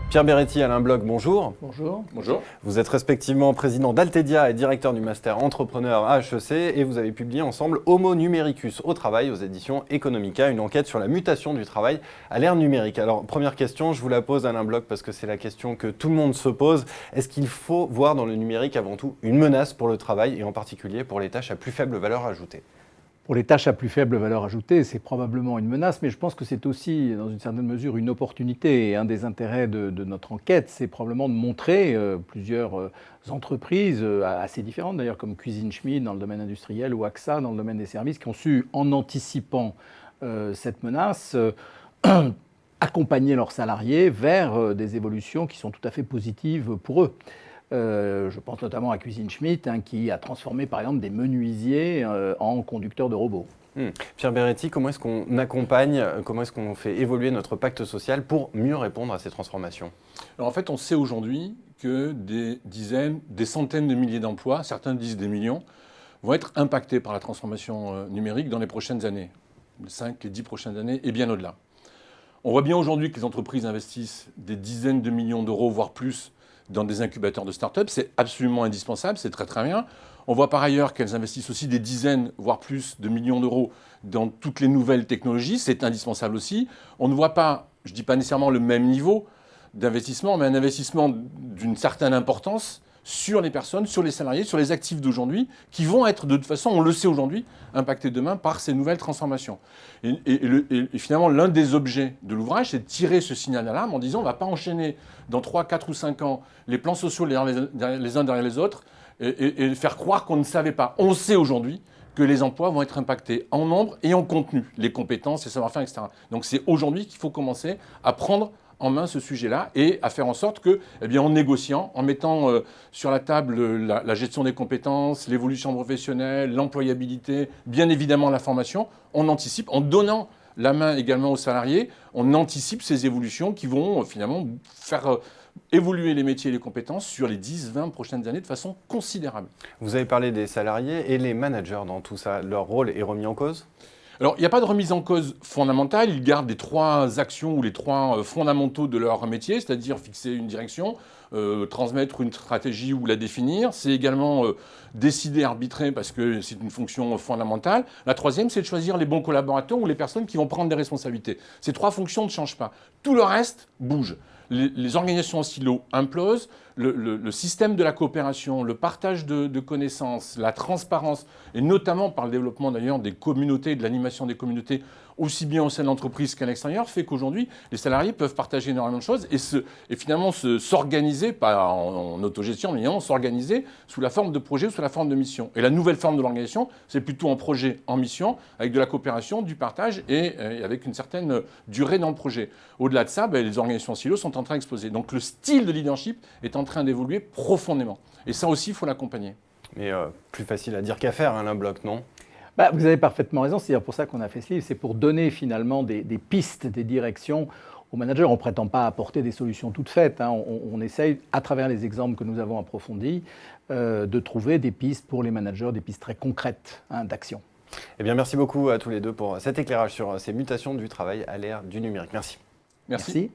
Pierre Beretti, Alain Bloch, bonjour. Bonjour. Bonjour. Vous êtes respectivement président d'Altedia et directeur du master entrepreneur à HEC et vous avez publié ensemble Homo numericus au travail aux éditions Economica, une enquête sur la mutation du travail à l'ère numérique. Alors première question, je vous la pose Alain Bloch parce que c'est la question que tout le monde se pose. Est-ce qu'il faut voir dans le numérique avant tout une menace pour le travail et en particulier pour les tâches à plus faible valeur ajoutée ? Pour les tâches à plus faible valeur ajoutée, c'est probablement une menace, mais je pense que c'est aussi, dans une certaine mesure, une opportunité. Et un des intérêts de notre enquête, c'est probablement de montrer plusieurs entreprises, assez différentes d'ailleurs, comme Cuisine Schmidt dans le domaine industriel ou AXA dans le domaine des services, qui ont su, en anticipant cette menace, accompagner leurs salariés vers des évolutions qui sont tout à fait positives pour eux. Je pense notamment à Cuisine Schmidt, qui a transformé par exemple des menuisiers en conducteurs de robots. Pierre Beretti, comment est-ce qu'on accompagne, comment est-ce qu'on fait évoluer notre pacte social pour mieux répondre à ces transformations ? Alors en fait, on sait aujourd'hui que des dizaines, des centaines de milliers d'emplois, certains disent des millions, vont être impactés par la transformation numérique dans les prochaines années, les 5, les 10 prochaines années et bien au-delà. On voit bien aujourd'hui que les entreprises investissent des dizaines de millions d'euros, voire plus, dans des incubateurs de start-up. C'est absolument indispensable, c'est très très bien. On voit par ailleurs qu'elles investissent aussi des dizaines, voire plus, de millions d'euros dans toutes les nouvelles technologies. C'est indispensable aussi. On ne voit pas, je ne dis pas nécessairement le même niveau d'investissement, mais un investissement d'une certaine importance sur les personnes, sur les salariés, sur les actifs d'aujourd'hui, qui vont être de toute façon, on le sait aujourd'hui, impactés demain par ces nouvelles transformations. Et finalement, l'un des objets de l'ouvrage, c'est de tirer ce signal d'alarme en disant on ne va pas enchaîner dans 3, 4 ou 5 ans les plans sociaux les uns derrière les autres et faire croire qu'on ne savait pas. On sait aujourd'hui que les emplois vont être impactés en nombre et en contenu, les compétences, les savoir-faire, etc. Donc c'est aujourd'hui qu'il faut commencer à prendre en main ce sujet-là et à faire en sorte que, en négociant, en mettant sur la table la gestion des compétences, l'évolution professionnelle, l'employabilité, bien évidemment la formation, on anticipe, en donnant la main également aux salariés, on anticipe ces évolutions qui vont finalement faire évoluer les métiers et les compétences sur les 10-20 prochaines années de façon considérable. Vous avez parlé des salariés et les managers dans tout ça, leur rôle est remis en cause ? Alors, il n'y a pas de remise en cause fondamentale. Ils gardent les 3 actions ou les 3 fondamentaux de leur métier, c'est-à-dire fixer une direction, transmettre une stratégie ou la définir. C'est également décider, arbitrer, parce que c'est une fonction fondamentale. La 3e, c'est de choisir les bons collaborateurs ou les personnes qui vont prendre des responsabilités. Ces 3 fonctions ne changent pas. Tout le reste bouge. Les organisations en silo implosent, le système de la coopération, le partage de connaissances, la transparence, et notamment par le développement d'ailleurs des communautés, de l'animation des communautés, aussi bien au sein de l'entreprise qu'à l'extérieur, fait qu'aujourd'hui, les salariés peuvent partager énormément de choses et finalement s'organiser, pas en autogestion, mais s'organiser sous la forme de projet ou sous la forme de mission. Et la nouvelle forme de l'organisation, c'est plutôt en projet, en mission, avec de la coopération, du partage et avec une certaine durée dans le projet. Au-delà de ça, les organisations en silo sont en train d'exploser. Donc le style de leadership est en train d'évoluer profondément. Et ça aussi, il faut l'accompagner. Mais plus facile à dire qu'à faire, Alain Bloch, non ? Vous avez parfaitement raison, c'est pour ça qu'on a fait ce livre, c'est pour donner finalement des pistes, des directions aux managers. On ne prétend pas apporter des solutions toutes faites, on essaye, à travers les exemples que nous avons approfondis, de trouver des pistes pour les managers, des pistes très concrètes d'action. Eh bien, merci beaucoup à tous les deux pour cet éclairage sur ces mutations du travail à l'ère du numérique. Merci. Merci.